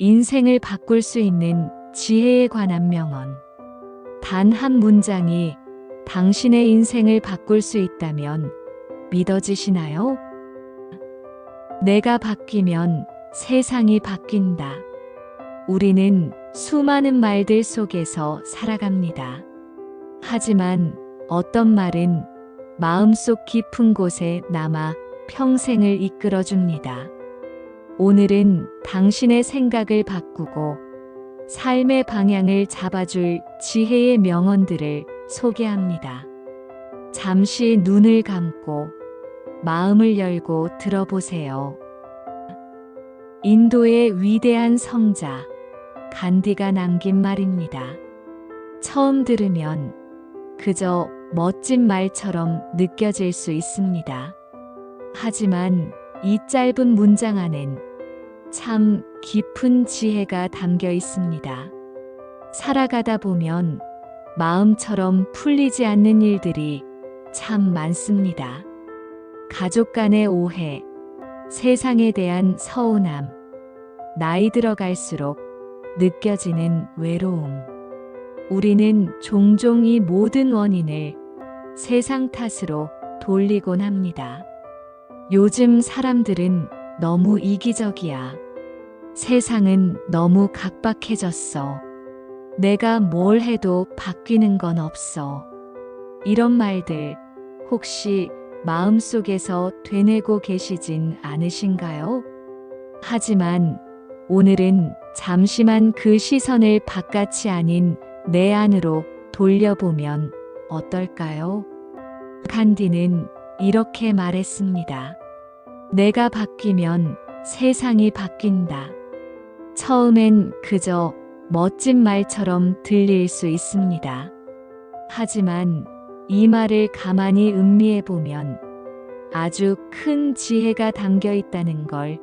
인생을 바꿀 수 있는 지혜에 관한 명언. 단 한 문장이 당신의 인생을 바꿀 수 있다면 믿어지시나요? 내가 바뀌면 세상이 바뀐다. 우리는 수많은 말들 속에서 살아갑니다. 하지만 어떤 말은 마음속 깊은 곳에 남아 평생을 이끌어줍니다. 오늘은 당신의 생각을 바꾸고 삶의 방향을 잡아줄 지혜의 명언들을 소개합니다. 잠시 눈을 감고 마음을 열고 들어보세요. 인도의 위대한 성자 간디가 남긴 말입니다. 처음 들으면 그저 멋진 말처럼 느껴질 수 있습니다. 하지만 이 짧은 문장 안엔 참 깊은 지혜가 담겨 있습니다. 살아가다 보면 마음처럼 풀리지 않는 일들이 참 많습니다. 가족 간의 오해, 세상에 대한 서운함, 나이 들어갈수록 느껴지는 외로움. 우리는 종종 이 모든 원인을 세상 탓으로 돌리곤 합니다. 요즘 사람들은 너무 이기적이야. 세상은 너무 각박해졌어. 내가 뭘 해도 바뀌는 건 없어. 이런 말들 혹시 마음속에서 되뇌고 계시진 않으신가요? 하지만 오늘은 잠시만 그 시선을 바깥이 아닌 내 안으로 돌려보면 어떨까요? 간디는 이렇게 말했습니다. 내가 바뀌면 세상이 바뀐다. 처음엔 그저 멋진 말처럼 들릴 수 있습니다. 하지만 이 말을 가만히 음미해 보면 아주 큰 지혜가 담겨 있다는 걸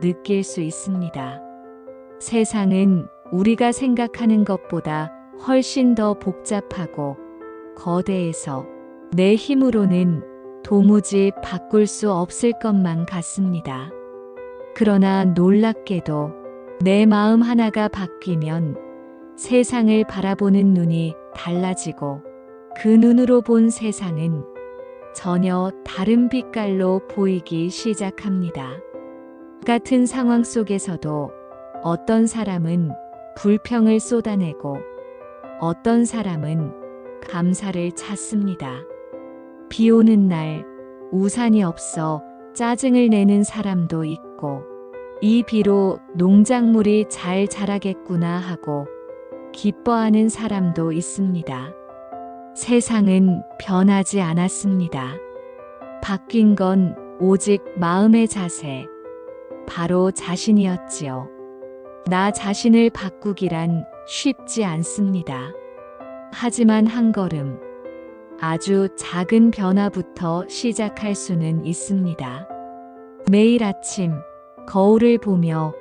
느낄 수 있습니다. 세상은 우리가 생각하는 것보다 훨씬 더 복잡하고 거대해서 내 힘으로는 도무지 바꿀 수 없을 것만 같습니다. 그러나 놀랍게도 내 마음 하나가 바뀌면 세상을 바라보는 눈이 달라지고 그 눈으로 본 세상은 전혀 다른 빛깔로 보이기 시작합니다. 같은 상황 속에서도 어떤 사람은 불평을 쏟아내고 어떤 사람은 감사를 찾습니다. 비 오는 날 우산이 없어 짜증을 내는 사람도 있고 이 비로 농작물이 잘 자라겠구나 하고 기뻐하는 사람도 있습니다. 세상은 변하지 않았습니다. 바뀐 건 오직 마음의 자세, 바로 자신이었지요. 나 자신을 바꾸기란 쉽지 않습니다. 하지만 한 걸음, 아주 작은 변화부터 시작할 수는 있습니다. 매일 아침 거울을 보며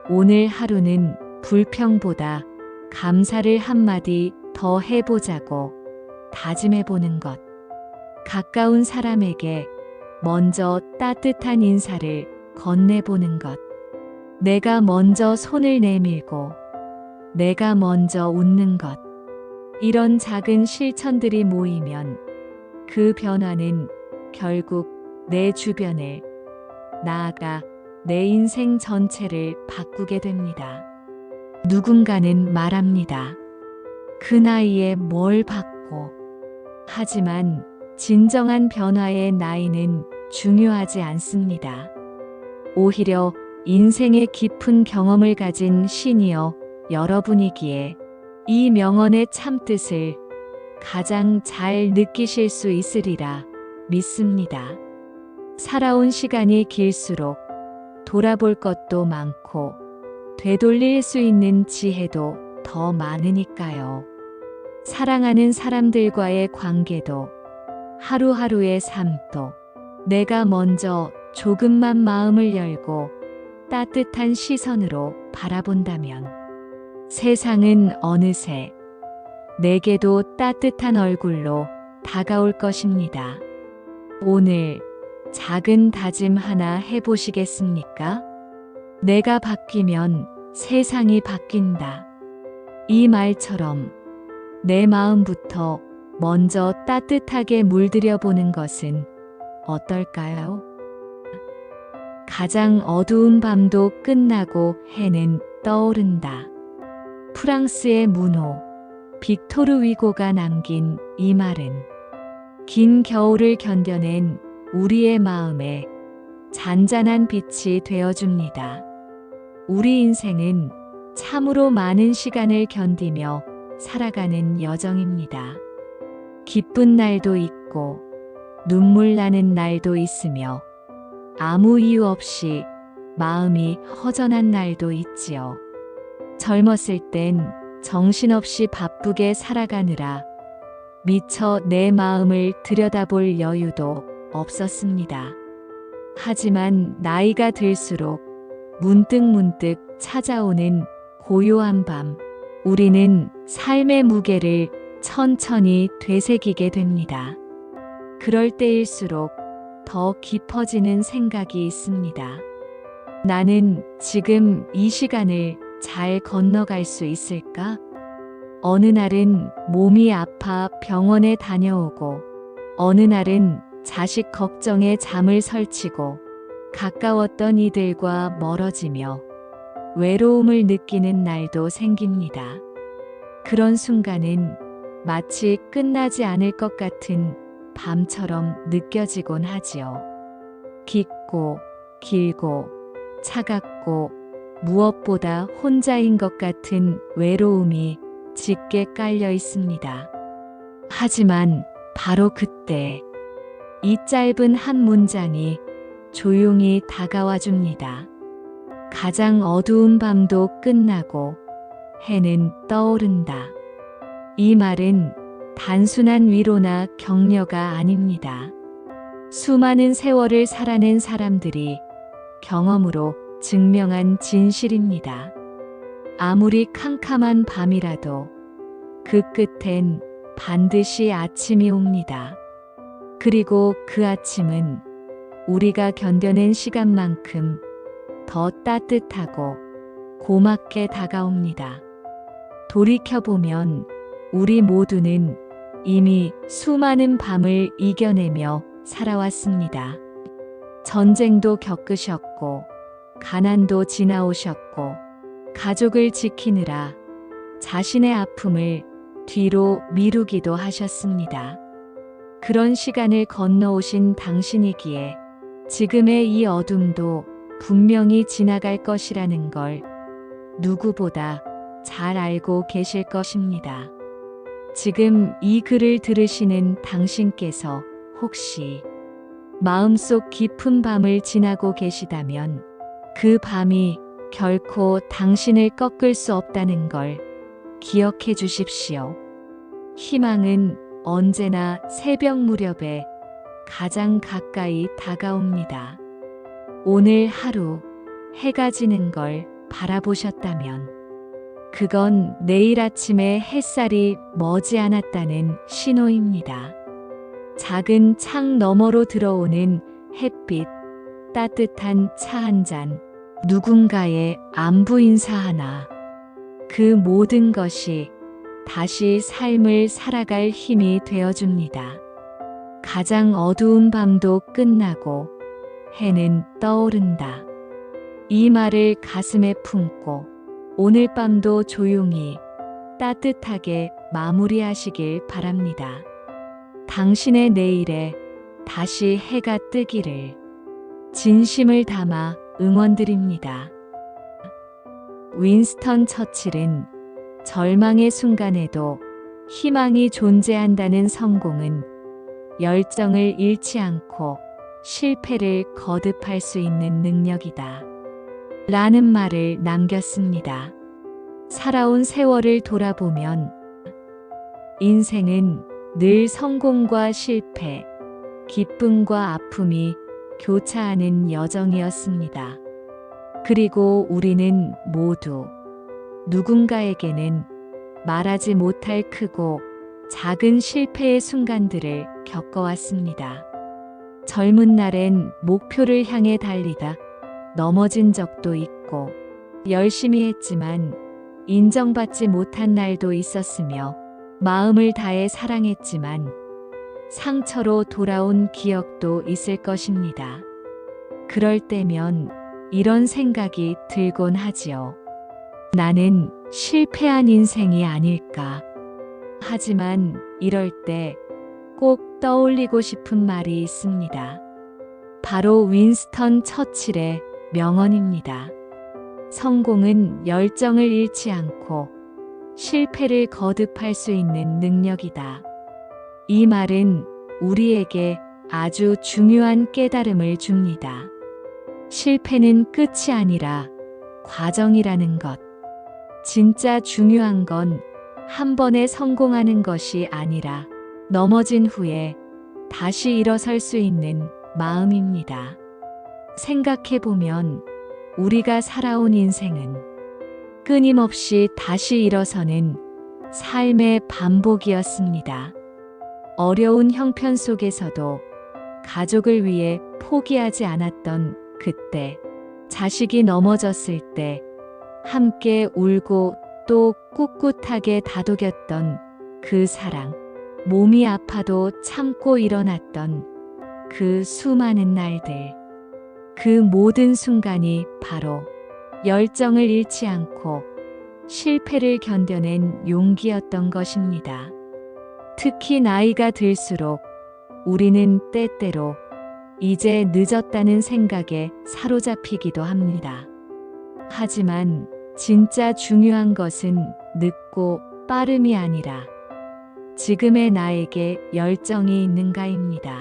오늘 하루는 불평보다 감사를 한마디 더 해보자고 다짐해보는 것. 가까운 사람에게 먼저 따뜻한 인사를 건네보는 것. 내가 먼저 손을 내밀고 내가 먼저 웃는 것. 이런 작은 실천들이 모이면 그 변화는 결국 내 주변을, 나아가 내 인생 전체를 바꾸게 됩니다. 누군가는 말합니다. 그 나이에 뭘 바꿔. 하지만 진정한 변화의 나이는 중요하지 않습니다. 오히려 인생의 깊은 경험을 가진 신이여 여러분이기에 이 명언의 참뜻을 가장 잘 느끼실 수 있으리라 믿습니다. 살아온 시간이 길수록 돌아볼 것도 많고 되돌릴 수 있는 지혜도 더 많으니까요. 사랑하는 사람들과의 관계도 하루하루의 삶도 내가 먼저 조금만 마음을 열고 따뜻한 시선으로 바라본다면 세상은 어느새 내게도 따뜻한 얼굴로 다가올 것입니다. 오늘 작은 다짐 하나 해보시겠습니까? 내가 바뀌면 세상이 바뀐다. 이 말처럼 내 마음부터 먼저 따뜻하게 물들여 보는 것은 어떨까요? 가장 어두운 밤도 끝나고 해는 떠오른다. 프랑스의 문호 빅토르 위고가 남긴 이 말은 긴 겨울을 견뎌낸 우리의 마음에 잔잔한 빛이 되어줍니다. 우리 인생은 참으로 많은 시간을 견디며 살아가는 여정입니다. 기쁜 날도 있고 눈물 나는 날도 있으며 아무 이유 없이 마음이 허전한 날도 있지요. 젊었을 땐 정신없이 바쁘게 살아가느라 미처 내 마음을 들여다볼 여유도 없었습니다. 하지만 나이가 들수록 문득문득 찾아오는 고요한 밤, 우리는 삶의 무게를 천천히 되새기게 됩니다. 그럴 때일수록 더 깊어지는 생각이 있습니다. 나는 지금 이 시간을 잘 건너갈 수 있을까? 어느 날은 몸이 아파 병원에 다녀오고, 어느 날은 자식 걱정에 잠을 설치고, 가까웠던 이들과 멀어지며 외로움을 느끼는 날도 생깁니다. 그런 순간은 마치 끝나지 않을 것 같은 밤처럼 느껴지곤 하지요. 깊고 길고 차갑고 무엇보다 혼자인 것 같은 외로움이 짙게 깔려 있습니다. 하지만 바로 그때 이 짧은 한 문장이 조용히 다가와 줍니다. 가장 어두운 밤도 끝나고 해는 떠오른다. 이 말은 단순한 위로나 격려가 아닙니다. 수많은 세월을 살아낸 사람들이 경험으로 증명한 진실입니다. 아무리 캄캄한 밤이라도 그 끝엔 반드시 아침이 옵니다. 그리고 그 아침은 우리가 견뎌낸 시간만큼 더 따뜻하고 고맙게 다가옵니다. 돌이켜보면 우리 모두는 이미 수많은 밤을 이겨내며 살아왔습니다. 전쟁도 겪으셨고, 가난도 지나오셨고, 가족을 지키느라 자신의 아픔을 뒤로 미루기도 하셨습니다. 그런 시간을 건너오신 당신이기에 지금의 이 어둠도 분명히 지나갈 것이라는 걸 누구보다 잘 알고 계실 것입니다. 지금 이 글을 들으시는 당신께서 혹시 마음속 깊은 밤을 지나고 계시다면 그 밤이 결코 당신을 꺾을 수 없다는 걸 기억해 주십시오. 희망은 언제나 새벽 무렵에 가장 가까이 다가옵니다. 오늘 하루 해가 지는 걸 바라보셨다면 그건 내일 아침에 햇살이 머지않았다는 신호입니다. 작은 창 너머로 들어오는 햇빛, 따뜻한 차 한 잔, 누군가의 안부 인사 하나, 그 모든 것이 다시 삶을 살아갈 힘이 되어줍니다. 가장 어두운 밤도 끝나고 해는 떠오른다. 이 말을 가슴에 품고 오늘 밤도 조용히 따뜻하게 마무리하시길 바랍니다. 당신의 내일에 다시 해가 뜨기를 진심을 담아 응원드립니다. 윈스턴 처칠은 절망의 순간에도 희망이 존재한다는 성공은 열정을 잃지 않고 실패를 거듭할 수 있는 능력이다. 라는 말을 남겼습니다. 살아온 세월을 돌아보면 인생은 늘 성공과 실패, 기쁨과 아픔이 교차하는 여정이었습니다. 그리고 우리는 모두 누군가에게는 말하지 못할 크고 작은 실패의 순간들을 겪어왔습니다. 젊은 날엔 목표를 향해 달리다 넘어진 적도 있고, 열심히 했지만 인정받지 못한 날도 있었으며 마음을 다해 사랑했지만 상처로 돌아온 기억도 있을 것입니다. 그럴 때면 이런 생각이 들곤 하지요. 나는 실패한 인생이 아닐까. 하지만 이럴 때 꼭 떠올리고 싶은 말이 있습니다. 바로 윈스턴 처칠의 명언입니다. 성공은 열정을 잃지 않고 실패를 거듭할 수 있는 능력이다. 이 말은 우리에게 아주 중요한 깨달음을 줍니다. 실패는 끝이 아니라 과정이라는 것. 진짜 중요한 건 한 번에 성공하는 것이 아니라 넘어진 후에 다시 일어설 수 있는 마음입니다. 생각해보면 우리가 살아온 인생은 끊임없이 다시 일어서는 삶의 반복이었습니다. 어려운 형편 속에서도 가족을 위해 포기하지 않았던 그때, 자식이 넘어졌을 때 함께 울고 또 꿋꿋하게 다독였던 그 사랑, 몸이 아파도 참고 일어났던 그 수많은 날들, 그 모든 순간이 바로 열정을 잃지 않고 실패를 견뎌낸 용기였던 것입니다. 특히 나이가 들수록 우리는 때때로 이제 늦었다는 생각에 사로잡히기도 합니다. 하지만 진짜 중요한 것은 늦고 빠름이 아니라 지금의 나에게 열정이 있는가입니다.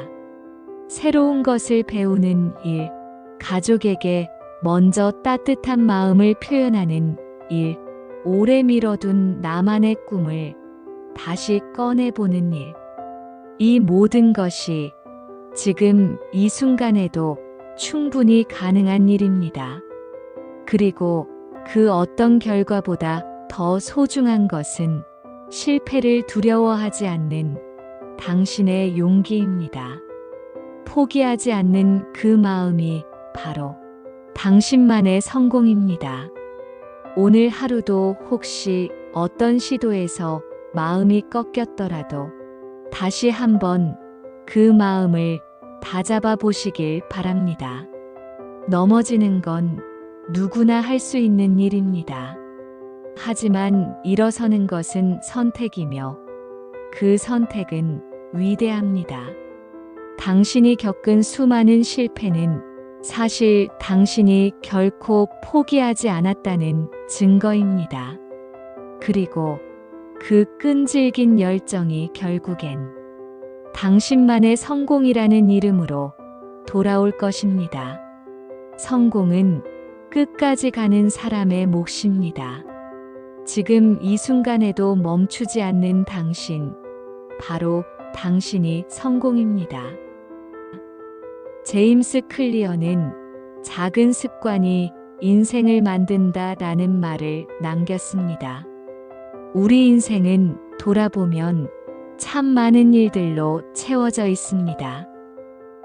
새로운 것을 배우는 일, 가족에게 먼저 따뜻한 마음을 표현하는 일, 오래 미뤄둔 나만의 꿈을 다시 꺼내보는 일. 이 모든 것이 지금 이 순간에도 충분히 가능한 일입니다. 그리고 그 어떤 결과보다 더 소중한 것은 실패를 두려워하지 않는 당신의 용기입니다. 포기하지 않는 그 마음이 바로 당신만의 성공입니다. 오늘 하루도 혹시 어떤 시도에서 마음이 꺾였더라도 다시 한번 그 마음을 다잡아 보시길 바랍니다. 넘어지는 건 누구나 할 수 있는 일입니다. 하지만 일어서는 것은 선택이며 그 선택은 위대합니다. 당신이 겪은 수많은 실패는 사실 당신이 결코 포기하지 않았다는 증거입니다. 그리고 그 끈질긴 열정이 결국엔 당신만의 성공이라는 이름으로 돌아올 것입니다. 성공은 끝까지 가는 사람의 몫입니다. 지금 이 순간에도 멈추지 않는 당신, 바로 당신이 성공입니다. 제임스 클리어는 작은 습관이 인생을 만든다라는 말을 남겼습니다. 우리 인생은 돌아보면 참 많은 일들로 채워져 있습니다.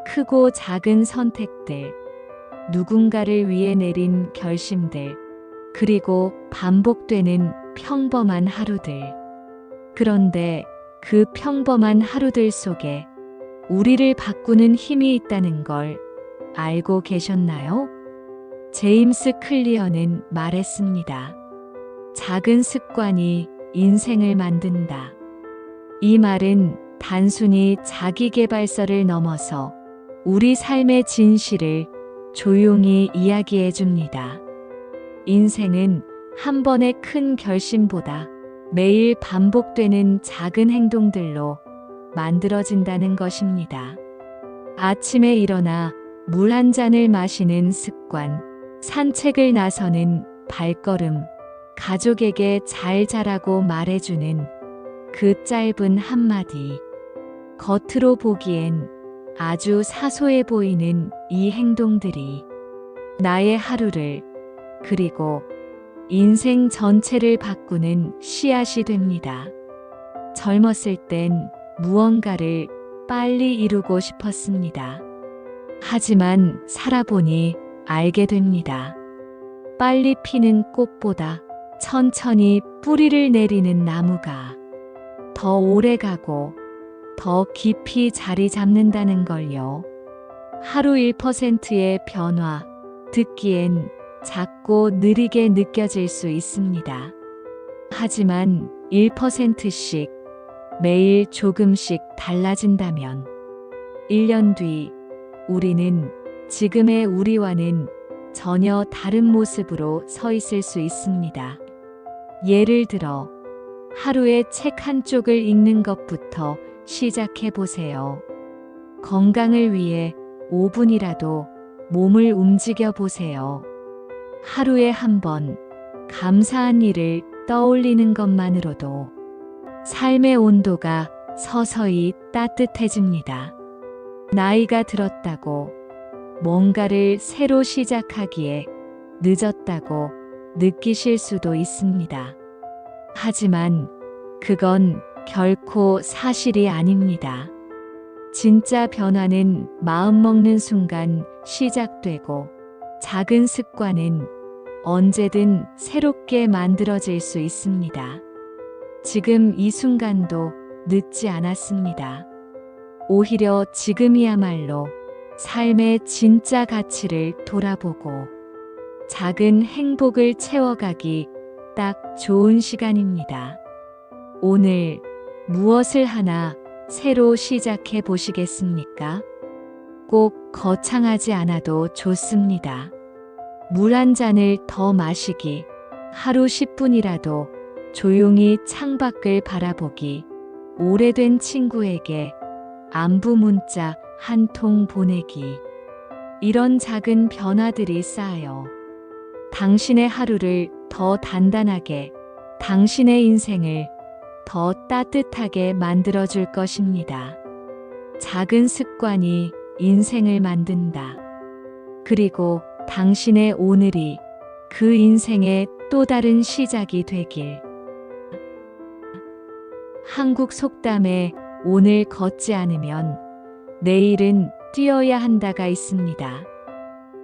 크고 작은 선택들, 누군가를 위해 내린 결심들, 그리고 반복되는 평범한 하루들. 그런데 그 평범한 하루들 속에 우리를 바꾸는 힘이 있다는 걸 알고 계셨나요? 제임스 클리어는 말했습니다. 작은 습관이 인생을 만든다. 이 말은 단순히 자기계발서를 넘어서 우리 삶의 진실을 조용히 이야기해 줍니다. 인생은 한 번의 큰 결심보다 매일 반복되는 작은 행동들로 만들어진다는 것입니다. 아침에 일어나 물 한 잔을 마시는 습관, 산책을 나서는 발걸음, 가족에게 잘 자라고 말해주는 그 짧은 한마디. 겉으로 보기엔 아주 사소해 보이는 이 행동들이 나의 하루를, 그리고 인생 전체를 바꾸는 씨앗이 됩니다. 젊었을 땐 무언가를 빨리 이루고 싶었습니다. 하지만 살아보니 알게 됩니다. 빨리 피는 꽃보다 천천히 뿌리를 내리는 나무가 더 오래 가고 더 깊이 자리 잡는다는 걸요. 하루 1%의 변화, 듣기엔 작고 느리게 느껴질 수 있습니다. 하지만 1%씩 매일 조금씩 달라진다면 1년 뒤 우리는 지금의 우리와는 전혀 다른 모습으로 서 있을 수 있습니다. 예를 들어 하루에 책 한 쪽을 읽는 것부터 시작해 보세요. 건강을 위해 5분이라도 몸을 움직여 보세요. 하루에 한 번 감사한 일을 떠올리는 것만으로도 삶의 온도가 서서히 따뜻해집니다. 나이가 들었다고 뭔가를 새로 시작하기에 늦었다고 느끼실 수도 있습니다. 하지만 그건 결코 사실이 아닙니다. 진짜 변화는 마음먹는 순간 시작되고 작은 습관은 언제든 새롭게 만들어질 수 있습니다. 지금 이 순간도 늦지 않았습니다. 오히려 지금이야말로 삶의 진짜 가치를 돌아보고 작은 행복을 채워가기 딱 좋은 시간입니다. 오늘 무엇을 하나 새로 시작해 보시겠습니까? 꼭 거창하지 않아도 좋습니다. 물 한 잔을 더 마시기, 하루 10분이라도 조용히 창밖을 바라보기, 오래된 친구에게 안부 문자 한 통 보내기. 이런 작은 변화들이 쌓여 당신의 하루를 더 단단하게, 당신의 인생을 더 따뜻하게 만들어줄 것입니다. 작은 습관이 인생을 만든다. 그리고 당신의 오늘이 그 인생의 또 다른 시작이 되길. 한국 속담에 오늘 걷지 않으면 내일은 뛰어야 한다가 있습니다.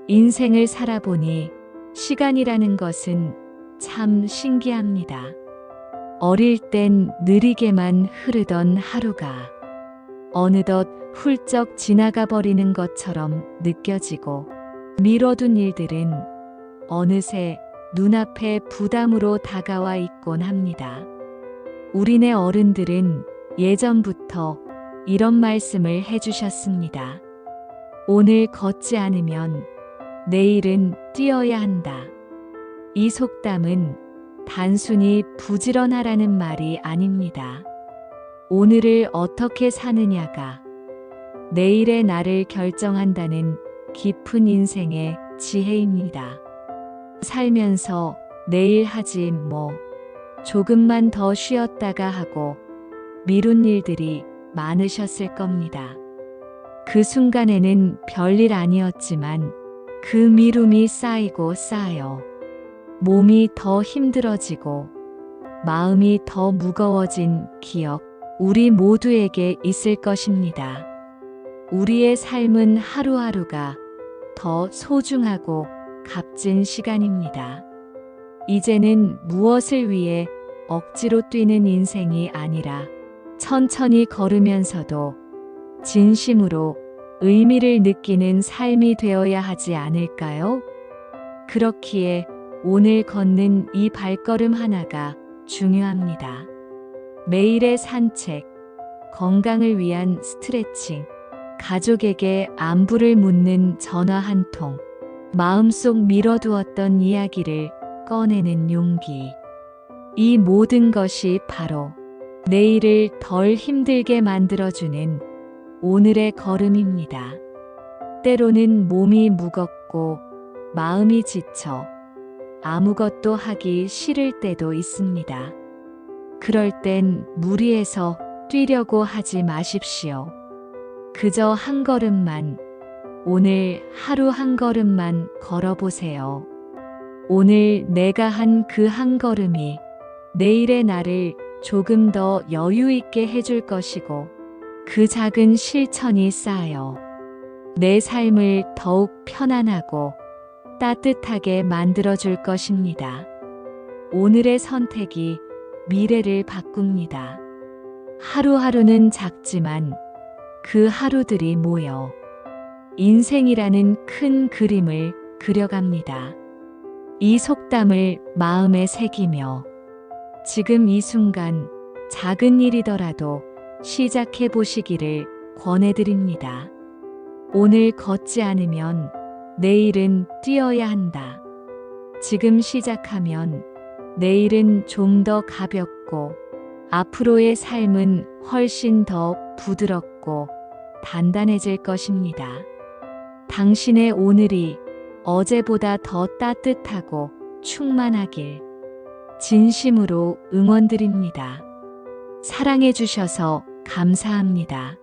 인생을 살아보니 시간이라는 것은 참 신기합니다. 어릴 땐 느리게만 흐르던 하루가 어느덧 훌쩍 지나가 버리는 것처럼 느껴지고, 미뤄둔 일들은 어느새 눈앞에 부담으로 다가와 있곤 합니다. 우리네 어른들은 예전부터 이런 말씀을 해주셨습니다. 오늘 걷지 않으면 내일은 뛰어야 한다. 이 속담은 단순히 부지런하라는 말이 아닙니다. 오늘을 어떻게 사느냐가 내일의 나를 결정한다는 깊은 인생의 지혜입니다. 살면서 내일 하지 뭐, 조금만 더 쉬었다가 하고 미룬 일들이 많으셨을 겁니다. 그 순간에는 별일 아니었지만 그 미움이 쌓이고 쌓여 몸이 더 힘들어지고 마음이 더 무거워진 기억, 우리 모두에게 있을 것입니다. 우리의 삶은 하루하루가 더 소중하고 값진 시간입니다. 이제는 무엇을 위해 억지로 뛰는 인생이 아니라 천천히 걸으면서도 진심으로 의미를 느끼는 삶이 되어야 하지 않을까요? 그렇기에 오늘 걷는 이 발걸음 하나가 중요합니다. 매일의 산책, 건강을 위한 스트레칭, 가족에게 안부를 묻는 전화 한 통, 마음속 미뤄두었던 이야기를 꺼내는 용기. 이 모든 것이 바로 내일을 덜 힘들게 만들어주는 오늘의 걸음입니다. 때로는 몸이 무겁고 마음이 지쳐 아무것도 하기 싫을 때도 있습니다. 그럴 땐 무리해서 뛰려고 하지 마십시오. 그저 한 걸음만, 오늘 하루 한 걸음만 걸어보세요. 오늘 내가 한 그 한 걸음이 내일의 나를 조금 더 여유 있게 해줄 것이고, 그 작은 실천이 쌓여 내 삶을 더욱 편안하고 따뜻하게 만들어줄 것입니다. 오늘의 선택이 미래를 바꿉니다. 하루하루는 작지만 그 하루들이 모여 인생이라는 큰 그림을 그려갑니다. 이 속담을 마음에 새기며 지금 이 순간 작은 일이더라도 시작해 보시기를 권해드립니다. 오늘 걷지 않으면 내일은 뛰어야 한다. 지금 시작하면 내일은 좀 더 가볍고 앞으로의 삶은 훨씬 더 부드럽고 단단해질 것입니다. 당신의 오늘이 어제보다 더 따뜻하고 충만하길 진심으로 응원드립니다. 사랑해 주셔서 감사합니다.